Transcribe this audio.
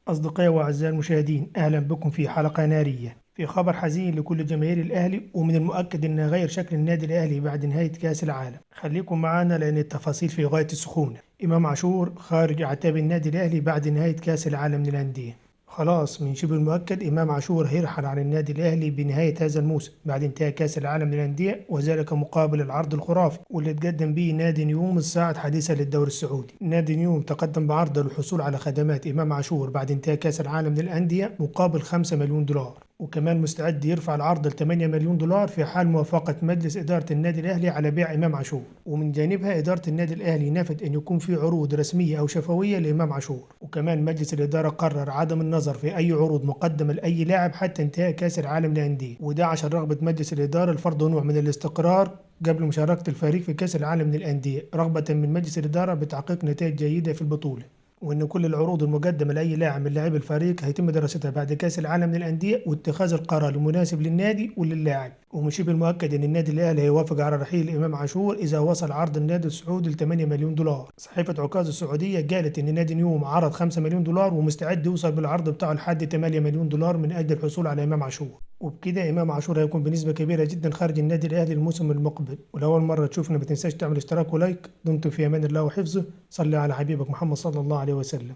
أصدقائي وأعزائي المشاهدين، أهلا بكم في حلقة نارية. في خبر حزين لكل جماهير الأهلي، ومن المؤكد إنه غير شكل النادي الأهلي بعد نهاية كأس العالم. خليكم معانا لأن التفاصيل في غاية السخونة. إمام عاشور خارج أعتاب النادي الأهلي بعد نهاية كأس العالم للأندية. خلاص من شبه المؤكد إمام عاشور هيرحل عن النادي الأهلي بنهاية هذا الموسم بعد انتهاء كأس العالم للأندية، وذلك مقابل العرض الخرافي واللي تقدم به نادي نيوم الصاعد حديثا للدوري السعودي. نادي نيوم تقدم بعرض للحصول على خدمات إمام عاشور بعد انتهاء كأس العالم للأندية مقابل 5 مليون دولار، وكمان مستعد يرفع العرض ل 8 مليون دولار في حال موافقة مجلس إدارة النادي الأهلي على بيع إمام عاشور. ومن جانبها إدارة النادي الأهلي نفت أن يكون في عروض رسمية أو شفوية لإمام عاشور، وكمان مجلس الإدارة قرر عدم النظر في أي عروض مقدمة لأي لاعب حتى انتهاء كأس العالم للأندية، وده عشان رغبة مجلس الإدارة لفرض نوع من الاستقرار قبل مشاركة الفريق في كأس العالم للأندية، رغبة من مجلس الإدارة بتحقيق نتائج جيدة في البطولة. وإن كل العروض المقدمة لأي لاعب من لاعبي الفريق هيتم دراستها بعد كأس العالم للأندية واتخاذ القرار المناسب للنادي وللاعب. ومن شبه المؤكد إن النادي الأهلي هيوافق على رحيل إمام عاشور إذا وصل عرض النادي السعودي ل 8 مليون دولار. صحيفة عكاظ السعودية قالت إن نادي نيوم عرض 5 مليون دولار ومستعد يوصل بالعرض بتاعه لحد 8 مليون دولار من أجل الحصول على إمام عاشور. وبكده إمام عاشور هيكون بنسبة كبيرة جدا خارج النادي الأهلي الموسم المقبل. ولأول مرة تشوفنا ما تنساش تعمل اشتراك ولايك. دمتم في أمان الله وحفظه. صلي على حبيبك محمد صلى الله عليه وسلم.